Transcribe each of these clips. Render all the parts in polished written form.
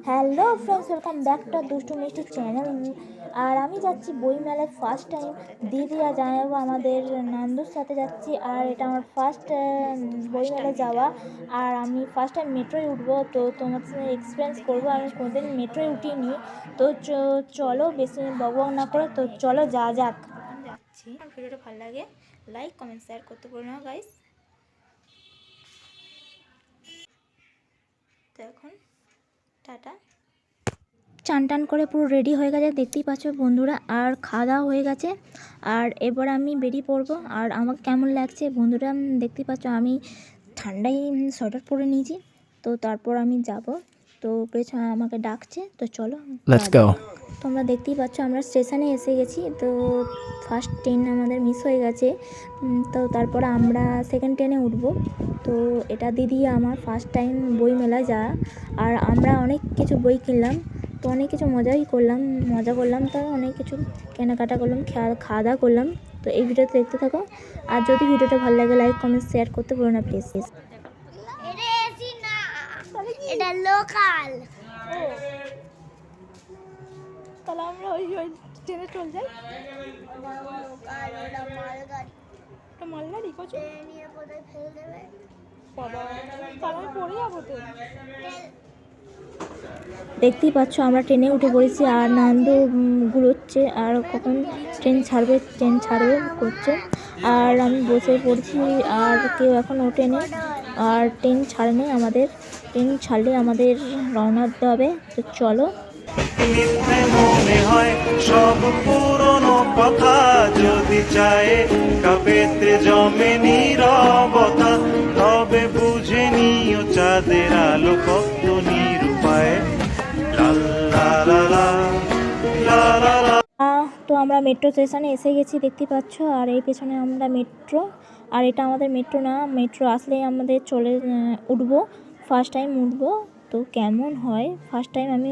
Hello friends, welcome back to দুষ্টু মিষ্টি channel. আর আমি যাচ্ছি বইমেলায় ফার্স্ট টাইম। দিদি আর জানাবো আমাদের নান্দুর সাথে যাচ্ছি। আর এটা আমার ফার্স্ট বইমেলায় যাওয়া। আর আমি ফার্স্ট টাইম মেট্রোয় উঠবো, তো তোমার সাথে এক্সপিরিয়েন্স করবো। আমি কোনোদিন মেট্রোয় উঠিনি, তো চলো বেশি বকবক না করে, তো চলো যা যাক। যাচ্ছি, ভিডিওটা ভালো লাগে লাইক কমেন্ট শেয়ার করতে বলো না গাইস। তো এখন টাটা। চান টান করে পুরো রেডি হয়ে গেছে, দেখতেই পাচ্ছ বন্ধুরা। আর খাওয়া দাওয়া হয়ে গেছে, আর এবার আমি বেরিয়ে পড়বো। আর আমাকে কেমন লাগছে বন্ধুরা দেখতেই পাচ্ছ, আমি ঠান্ডায় সোয়েটার পরে নিয়েছি। তো তারপর আমি যাব, তো পেছনে আমাকে ডাকছে, তো চলো লেটস গো। তোমরা দেখতেই পাচ্ছ আমরা স্টেশনে এসে গেছি। তো ফার্স্ট ট্রেন আমাদের মিস হয়ে গেছে, তো তারপর আমরা সেকেন্ড ট্রেনে উঠবো। তো এটা দিদি আমার ফার্স্ট টাইম বই মেলা যা। আর আমরা অনেক কিছু বই কিনলাম, তো অনেক কিছু মজা করলাম, তো অনেক কিছু কেনাকাটা করলাম, খাওয়া দাওয়া করলাম। তো এই ভিডিওতে দেখতে থাকো। আর যদি ভিডিওটা ভালো লাগে লাইক কমেন্ট শেয়ার করতে ভুলো না প্লিজ। এটা লোকাল, তাহলে আমরা ওই ট্রেনে চলে যাই। ওটা মালগাড়ি কচু নিয়ে কোথায় ফেলে দেবে বাবা, তাহলে আমি পড়ে যাবো তো। দেখতেই পাচ্ছ আমরা ট্রেনে উঠে পড়েছি, আর নান্দু ঘুরোচ্ছে আর কখন ট্রেন ছাড়বে করছে। আর আমি বসে পড়ছি, আর কেউ এখন ওঠেনি, আর ট্রেন ছাড়েনি আমাদের। ট্রেন ছাড়লে আমাদের রওনা দিতে হবে, তো চলো। মনে হয় সব পুরনো কথা যদি চায় কাপেতে জমে নীরবতা, তবে বুঝে নিও চাঁদের আলো কত নিরূপায়। তো আমরা মেট্রো স্টেশনে এসে গেছি দেখতে পাচ্ছ, আর এই পেছনে আমরা মেট্রো। আর এটা আমাদের মেট্রো না, মেট্রো আসলেই আমাদের উঠবো, ফার্স্ট টাইম উঠবো। তো কেমন হয় ফার্স্ট টাইম আমি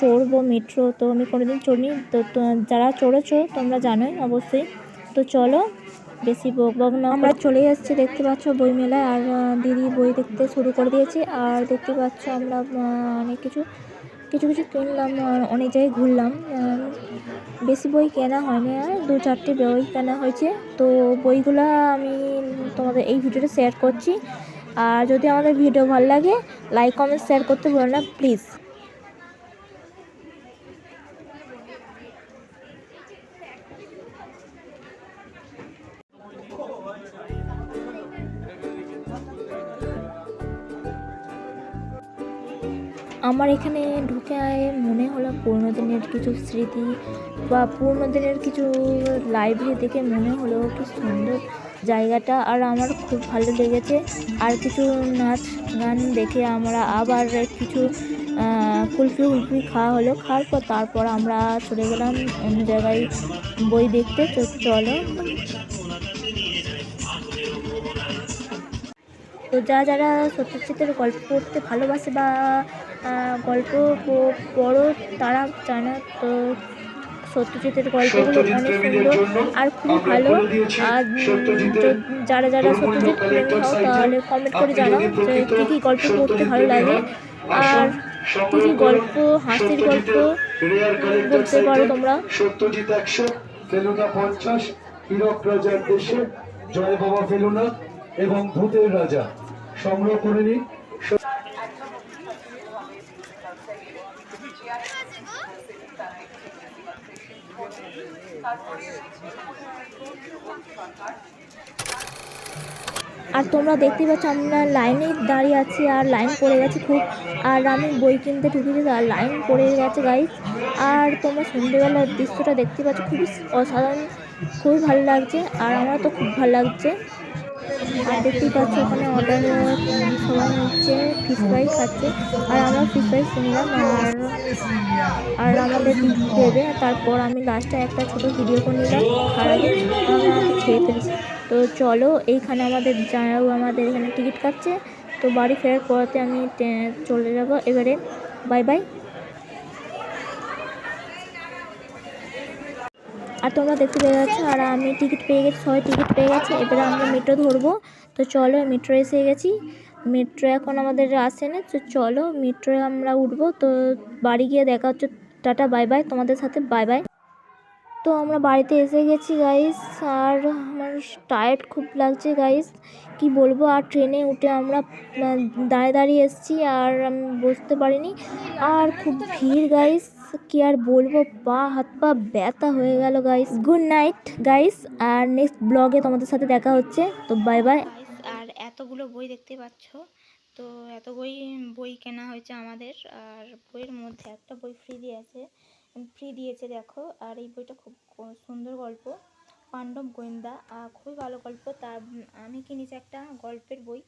চড়বো মেট্রো, তো আমি কোনোদিন চড়িনি। তো যারা চড়েছো তোমরা জানোই অবশ্যই। তো চলো বেশি বক না, আমরা চলে যাচ্ছি দেখতে পাচ্ছ বই মেলায়। আর দিদি বই দেখতে শুরু করে দিয়েছে। আর দেখতে পাচ্ছ আমরা অনেক কিছু কিনলাম, অনেক জায়গায় ঘুরলাম। বেশি বই কেনা হয়নি, আর 2-4টি বই কেনা হয়েছে। তো বইগুলো আমি তোমাদের এই ভিডিওটা শেয়ার করছি। আর যদি আমাদের ভিডিও ভালো লাগে লাইক কমেন্ট শেয়ার করতে ভুলো না প্লিজ। আমার এখানে ঢুকে মনে হলো পুরনো দিনের কিছু স্মৃতি বা পুরনো দিনের কিছু লাইব্রেরি দেখে মনে হলো কি সুন্দর জায়গাটা। আর আমার খুব ভালো লেগেছে। আর কিছু নাচ গান দেখে আমরা আবার কিছু কুলফি খাওয়া হলো। খাওয়ার পর তারপর আমরা চলে গেলাম অন্য জায়গায় বই দেখতে, তো চলো। তো যারা সত্যজিতের গল্প পড়তে ভালোবাসে বা গল্প পড়ো তারা জানে, তো সত্যজিতের গল্পগুলো অনেক সুন্দর আর খুবই ভালো। আর যারা সত্যজিৎ প্রেমী হও তাহলে কমেন্ট করে জানাও যে কী কী গল্প পড়তে ভালো লাগে, আর কী কী গল্প হাসির গল্প বলতে পারো তোমরা। সত্যজিৎ 100, ফেলুনা 50, হীরক রাজার দেশে, জয় বাবা ফেলুনা এবং ভূতের রাজা সংগ্রহ করে নিন। আর তোমরা দেখতে পাচ্ছ আমরা লাইনে দাঁড়িয়ে আছি, আর লাইন পড়ে গেছে খুব। আর আমি বই কিনতে ঢুকেছি, আর লাইন পড়ে গেছে গাইস। আর তোমরা সন্ধ্যেবেলার দৃশ্যটা দেখতে পাচ্ছ, খুবই অসাধারণ, খুবই ভালো লাগছে। আর আমার তো খুব ভালো লাগছে। আর দেখতেই পাচ্ছ ওখানে অর্ডার সবাই হচ্ছে ফিশ ফ্রাই খাচ্ছে, আর আমরা ফিশ ফ্রাই কিনলাম। আর আমাদের দেবে, তারপর আমি লাস্টে একটা ছোটো ভিডিও করে নিলাম খারাপে, আমরা খেয়ে ফেলেছি। তো চলো, এইখানে আমাদের এখানে টিকিট কাটছে। তো বাড়ি ফেরার পরতে আমি চলে যাব এবারে। Bye bye. আর তোমরা দেখতে পেয়ে গেছো। আর আমি টিকিট পেয়ে গেছি, সবাই টিকিট পেয়ে গেছে। এবারে আমরা মেট্রো ধরবো। তো চলো, মেট্রো এসে গেছি। মেট্রো এখন আমাদের আসে না, তো চলো মেট্রোয় আমরা উঠবো। তো বাড়ি গিয়ে দেখা হচ্ছে। টাটা, বাই বাই, তোমাদের সাথে বাই বাই। তো আমরা বাড়িতে এসে গেছি গাইস, আর আমার টায়ার্ড খুব লাগছে গাইস, কি বলবো। আর ট্রেনে উঠে আমরা দাঁড়িয়ে দাঁড়িয়ে এসেছি, আর আমি বসতে পারিনি। আর খুব ভিড় গাইস, কি আর বলবো, পা হাত পা ব্যথা হয়ে গেল গাইস। গুড নাইট গাইস, আর নেক্সট ব্লগে তোমাদের সাথে দেখা হচ্ছে। তো বাই বাই। আর এতগুলো বই দেখতে পাচ্ছ, তো এত বই কেনা হয়েছে আমাদের। আর বইয়ের মধ্যে একটা বই ফ্রি দিয়েছে দেখো। আর এই বইটা খুব সুন্দর গল্প, পাণ্ডব গোয়েন্দা, খুবই ভালো গল্প। তা আমি কিনেছি একটা গল্পের বই,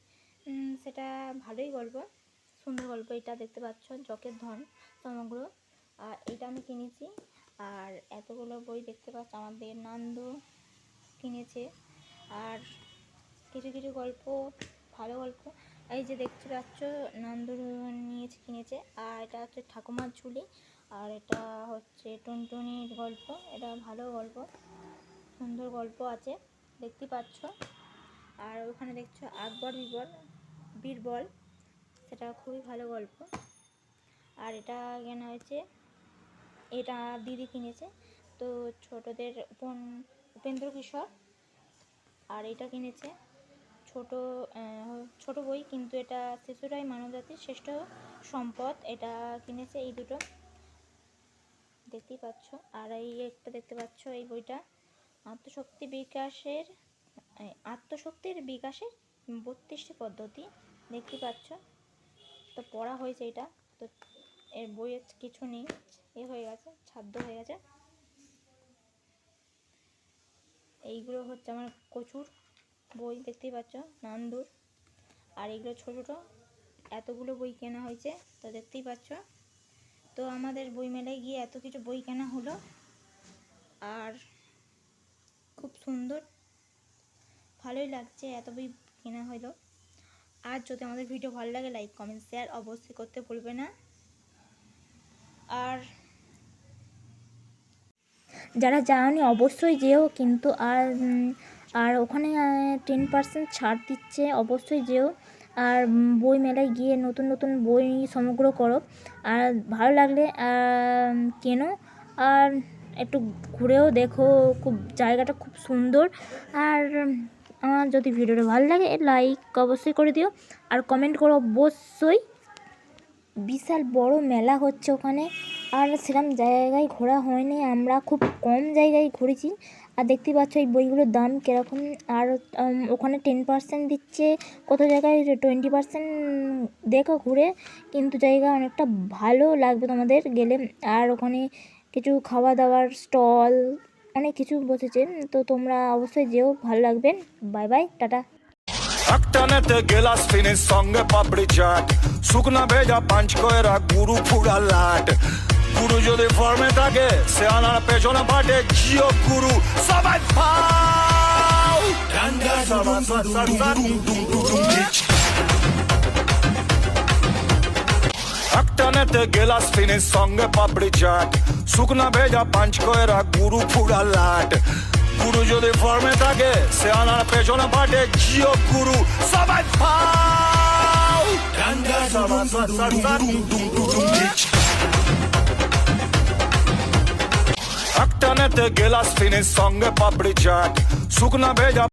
সেটা ভালোই গল্প, সুন্দর গল্প। এটা দেখতে পাচ্ছ, যকের ধন সমগ্র, আর এটা আমি কিনেছি। আর এতগুলো বই দেখতে পাচ্ছ আমাদের নান্দু কিনেছে। আর কিছু কিছু গল্প, ভালো গল্প, এই যে দেখতে পাচ্ছ নান্দু কিনেছে। আর এটা হচ্ছে ঠাকুমার ঝুলি, আর এটা হচ্ছে টুনটুনির গল্প। এটা ভালো গল্প, সুন্দর গল্প আছে, দেখতে পাচ্ছ। আর ওখানে দেখছো আকবর বীরবল, সেটা খুবই ভালো গল্প। আর এটা কেনা হয়েছে, এটা দিদি কিনেছে, তো ছোটদের উপেন্দ্র কিশোর। আর এটা কিনেছে ছোট বই, কিন্তু এটা শিশুরাই মানবজাতির শ্রেষ্ঠ সম্পদ, এটা কিনেছে। এই দুটো দেখতেই পাচ্ছ। আর এই একটা দেখতে পাচ্ছ, এই বইটা আত্মশক্তির বিকাশের 32টি পদ্ধতি, দেখতে পাচ্ছ। তো পড়া হয়েছে এটা, তো এর বইয়ের কিছু নেই, হয়ে গেছে, ছাদ্য হয়ে গেছে। এইগুলো হচ্ছে আমার প্রচুর বই, দেখতেই পাচ্ছ, নান্দুর। আর এগুলো ছোট ছোট এতগুলো বই কেনা হয়েছে, তো দেখতেই পাচ্ছ। তো আমাদের বই মেলায় গিয়ে এত কিছু বই কেনা হলো, আর খুব সুন্দর, ভালোই লাগছে, এত বই কেনা হলো। আর যদি আমাদের ভিডিও ভালো লাগে, লাইক কমেন্ট শেয়ার অবশ্যই করতে ভুলবে না। আর যারা যাওনি অবশ্যই যেও, কিন্তু আর ওখানে 10% ছাড় দিচ্ছে, অবশ্যই যেও। আর বই মেলায় গিয়ে নতুন নতুন বই সমগ্র করো, আর ভালো লাগলে কেনো, আর একটু ঘুরেও দেখো, খুব জায়গাটা খুব সুন্দর। আর আমার যদি ভিডিওটা ভালো লাগে, লাইক অবশ্যই করে দিও, আর কমেন্ট করো অবশ্যই। বিশাল বড় মেলা হচ্ছে ওখানে, আর সেরকম জায়গায় ঘোরা হয়নি, আমরা খুব কম জায়গায় ঘুরেছি। আর দেখতে পাচ্ছ এই বইগুলোর দাম কীরকম। আর ওখানে 10% দিচ্ছে, কত জায়গায় 20%। দেখো ঘুরে, কিন্তু জায়গা অনেকটা ভালো লাগবে তোমাদের গেলে। আর ওখানে কিছু খাওয়া দাওয়ার স্টল, অনেক কিছু বসেছে, তো তোমরা অবশ্যই যেও, ভালো লাগবে। Bye bye, tata. একটানেতে গেলাস ফিনিশ সঙ্গে পাপড়ি চাট, শুকনা ভেজা পাঁচ কয়রা গুরু ফুড়া লাট। গুরু যদি ফর্মে থাকে, সে আনার পেছনে পাটে জিও গুরু সবাই ফাও। একটানেতে গেলাস ফিনিশ সঙ্গে পাপড়ি চাট, শুকনা ভেজা পাঁচ কয়রা গুরু ফুড়া লাট। গুরু যদি ফর্মে থাকে, সে আনার পেছনে পাটে জিও গুরু সবাই ফাও। একটানেতে গেলাস ফিনিশ সঙ্গে পাপড়ি চাট, শুকনা ভেজা